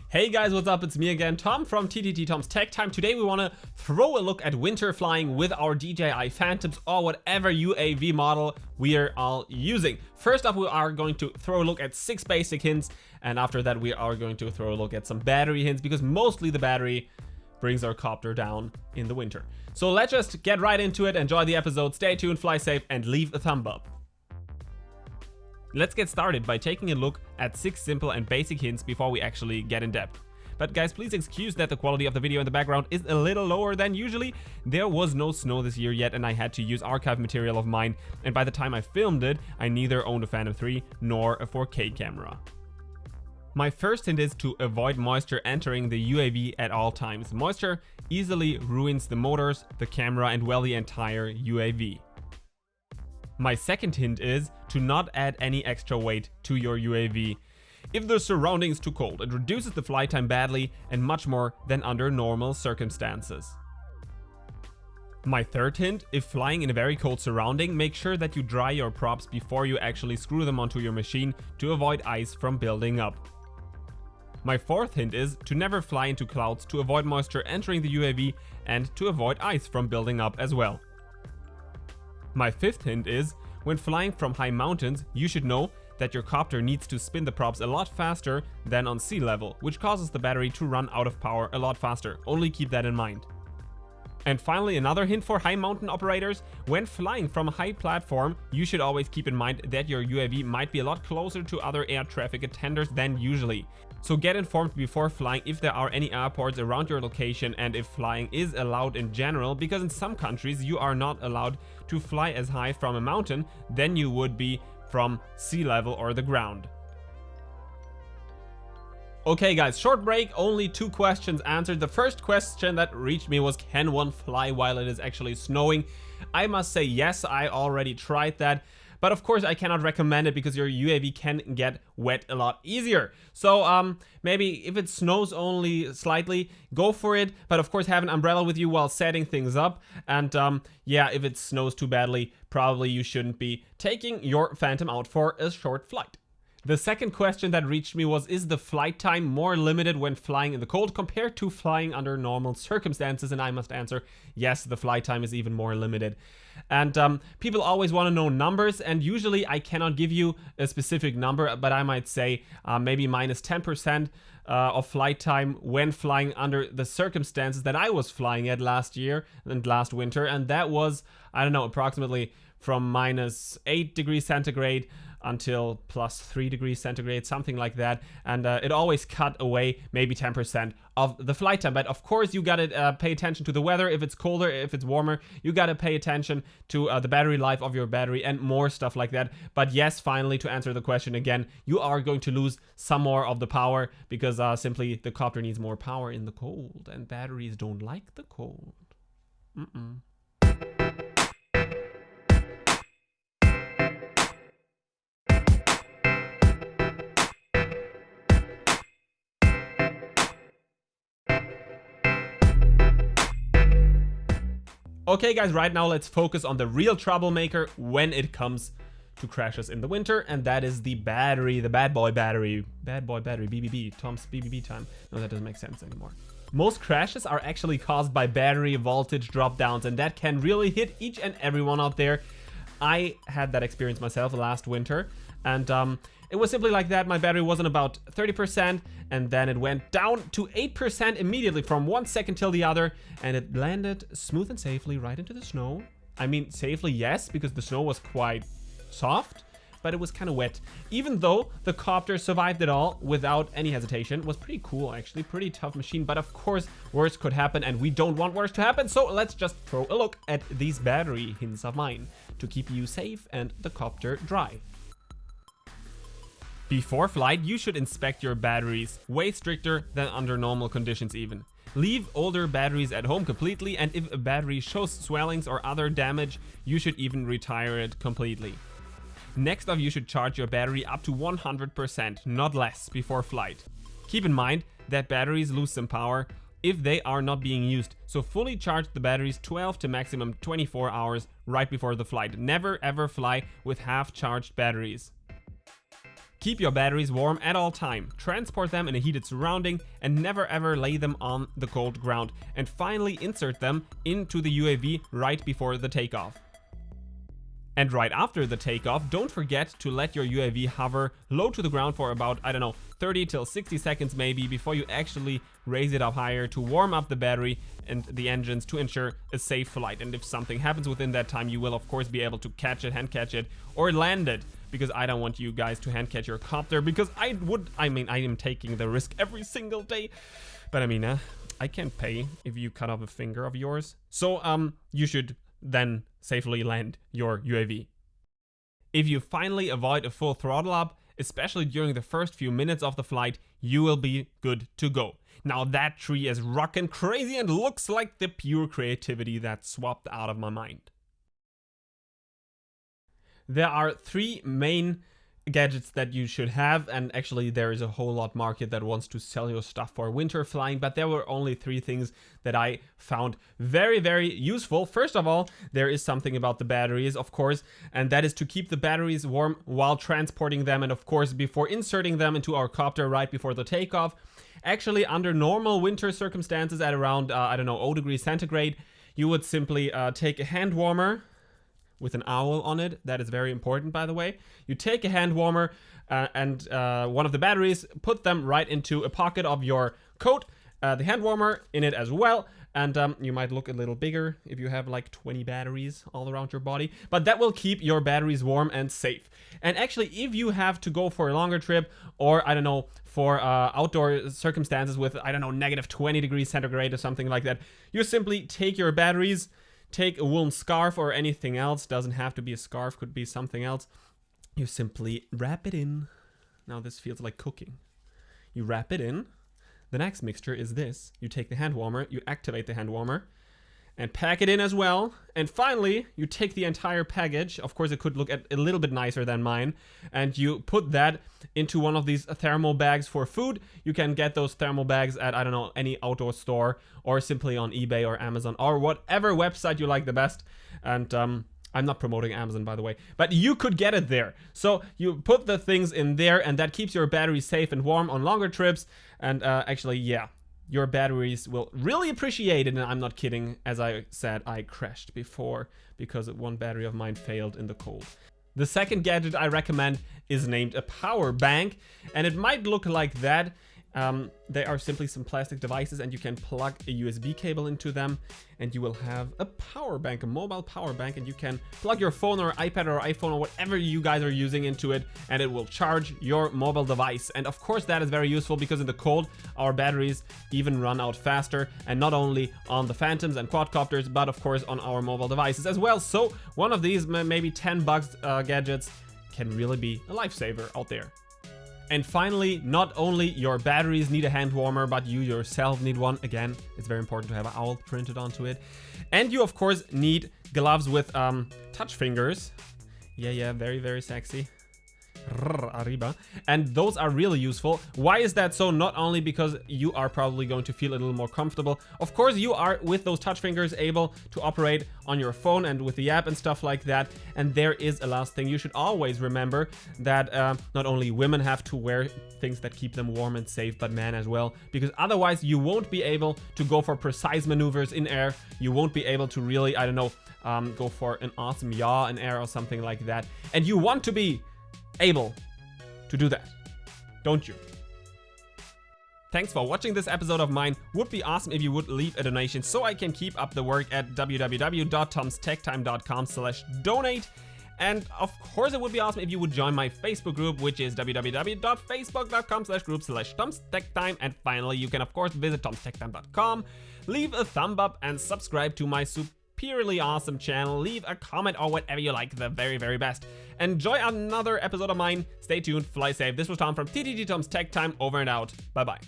Hey guys, what's up? It's me again, Tom from TTT Tom's Tech Time. Today we want to throw a look at winter flying with our DJI Phantoms or whatever UAV model we are all using. First up, we are going to throw a look at 6 basic hints, and after that we are going to throw a look at some battery hints, because mostly the battery brings our copter down in the winter. So let's just get right into it. Enjoy the episode, stay tuned, fly safe, and leave a thumb up. Let's get started by taking a look at 6 simple and basic hints before we actually get in depth. But guys, please excuse that the quality of the video in the background is a little lower than usually. There was no snow this year yet, and I had to use archive material of mine, and by the time I filmed it, I neither owned a Phantom 3 nor a 4K camera. My first hint is to avoid moisture entering the UAV at all times. Moisture easily ruins the motors, the camera, and well, the entire UAV. My second hint is to not add any extra weight to your UAV. If the surrounding is too cold, it reduces the flight time badly and much more than under normal circumstances. My third hint, if flying in a very cold surrounding, make sure that you dry your props before you actually screw them onto your machine to avoid ice from building up. My fourth hint is to never fly into clouds to avoid moisture entering the UAV and to avoid ice from building up as well. My fifth hint is, when flying from high mountains, you should know that your copter needs to spin the props a lot faster than on sea level, which causes the battery to run out of power a lot faster. Only keep that in mind. And finally, another hint for high mountain operators: when flying from a high platform, you should always keep in mind that your UAV might be a lot closer to other air traffic attenders than usually. So get informed before flying if there are any airports around your location and if flying is allowed in general, because in some countries you are not allowed to fly as high from a mountain than you would be from sea level or the ground. Okay guys, short break, only 2 questions answered. The first question that reached me was, can one fly while it is actually snowing? I must say yes, I already tried that. But of course I cannot recommend it because your UAV can get wet a lot easier. So maybe if it snows only slightly, go for it. But of course have an umbrella with you while setting things up. And yeah, if it snows too badly, probably you shouldn't be taking your Phantom out for a short flight. The second question that reached me was, is the flight time more limited when flying in the cold compared to flying under normal circumstances? And I must answer, yes, the flight time is even more limited. And people always want to know numbers, and usually I cannot give you a specific number, but I might say maybe minus 10% of flight time when flying under the circumstances that I was flying at last year and last winter, and that was, I don't know, approximately from minus 8 degrees centigrade until plus 3 degrees centigrade, something like that. And it always cut away maybe 10% of the flight time. But of course you gotta pay attention to the weather. If it's colder, if it's warmer, you gotta pay attention to the battery life of your battery and more stuff like that. But yes, finally, to answer the question again, you are going to lose some more of the power because simply the copter needs more power in the cold, and batteries don't like the cold. Okay guys, right now let's focus on the real troublemaker when it comes to crashes in the winter, and that is the battery, the bad boy battery, BBB, Tom's BBB time. No, that doesn't make sense anymore. Most crashes are actually caused by battery voltage drop downs, and that can really hit each and everyone out there. I had that experience myself last winter, and it was simply like that. My battery was on about 30%, and then it went down to 8% immediately from 1 second till the other, and it landed smooth and safely right into the snow. I mean, safely, yes, because the snow was quite soft, but it was kind of wet. Even though the copter survived it all without any hesitation. It was pretty cool, actually, pretty tough machine, but of course worse could happen, and we don't want worse to happen. So let's just throw a look at these battery hints of mine to keep you safe and the copter dry. Before flight, you should inspect your batteries, way stricter than under normal conditions even. Leave older batteries at home completely, and if a battery shows swellings or other damage, you should even retire it completely. Next off, you should charge your battery up to 100%, not less, before flight. Keep in mind that batteries lose some power if they are not being used, so fully charge the batteries 12 to maximum 24 hours right before the flight. Never ever fly with half charged batteries. Keep your batteries warm at all time, transport them in a heated surrounding, and never ever lay them on the cold ground. And finally insert them into the UAV right before the takeoff. And right after the takeoff, don't forget to let your UAV hover low to the ground for about, I don't know, 30 till 60 seconds maybe before you actually raise it up higher to warm up the battery and the engines to ensure a safe flight. And if something happens within that time, you will of course be able to catch it, hand catch it, or land it. Because I don't want you guys to hand catch your copter, because I am taking the risk every single day. But I mean, I can't pay if you cut off a finger of yours. So you should then safely land your UAV. If you finally avoid a full throttle up, especially during the first few minutes of the flight, you will be good to go. Now that tree is rockin' crazy and looks like the pure creativity that swapped out of my mind. There are 3 main gadgets that you should have, and actually there is a whole lot market that wants to sell your stuff for winter flying, but there were only 3 things that I found very, very useful. First of all, there is something about the batteries, of course, and that is to keep the batteries warm while transporting them, and of course before inserting them into our copter right before the takeoff. Actually, under normal winter circumstances at around, I don't know, 0 degrees centigrade, you would simply take a hand warmer with an owl on it. That is very important, by the way. You take a hand warmer and one of the batteries, put them right into a pocket of your coat, the hand warmer in it as well, and you might look a little bigger if you have like 20 batteries all around your body, but that will keep your batteries warm and safe. And actually, if you have to go for a longer trip, or I don't know, for outdoor circumstances with, I don't know, negative 20 degrees centigrade or something like that, you simply take your batteries, take a woolen scarf or anything else, doesn't have to be a scarf, could be something else. You simply wrap it in. Now this feels like cooking. You wrap it in. The next mixture is this. You take the hand warmer, you activate the hand warmer, and pack it in as well. And finally, you take the entire package. Of course, it could look a little bit nicer than mine. And you put that into one of these thermal bags for food. You can get those thermal bags at, I don't know, any outdoor store, or simply on eBay or Amazon, or whatever website you like the best. And I'm not promoting Amazon, by the way, but you could get it there. So you put the things in there, and that keeps your battery safe and warm on longer trips. And actually, yeah, your batteries will really appreciate it. And I'm not kidding. As I said, I crashed before because one battery of mine failed in the cold. The second gadget I recommend is named a power bank, and it might look like that. They are simply some plastic devices, and you can plug a USB cable into them, and you will have a power bank, a mobile power bank, and you can plug your phone or iPad or iPhone or whatever you guys are using into it, and it will charge your mobile device. And of course that is very useful, because in the cold our batteries even run out faster, and not only on the Phantoms and quadcopters, but of course on our mobile devices as well. So one of these maybe $10 gadgets can really be a lifesaver out there. And finally, not only your batteries need a hand warmer, but you yourself need one. Again, it's very important to have an owl printed onto it. And you of course need gloves with touch fingers. Yeah, very, very sexy. Arriba. And those are really useful. Why is that so? Not only because you are probably going to feel a little more comfortable. Of course, you are, with those touch fingers, able to operate on your phone and with the app and stuff like that. And there is a last thing. You should always remember that not only women have to wear things that keep them warm and safe, but men as well. Because otherwise you won't be able to go for precise maneuvers in air. You won't be able to really, I don't know, go for an awesome yaw in air or something like that. And you want to be able to do that, don't you? Thanks for watching this episode of mine. Would be awesome if you would leave a donation so I can keep up the work at www.tomstechtime.com/donate. And of course it would be awesome if you would join my Facebook group, which is www.facebook.com/group/tomstechtime. And finally, you can of course visit tomstechtime.com, leave a thumb up and subscribe to my superiorly awesome channel. Leave a comment or whatever you like, the very, very best. Enjoy another episode of mine. Stay tuned, fly safe. This was Tom from TTT Tom's Tech Time, over and out. Bye bye.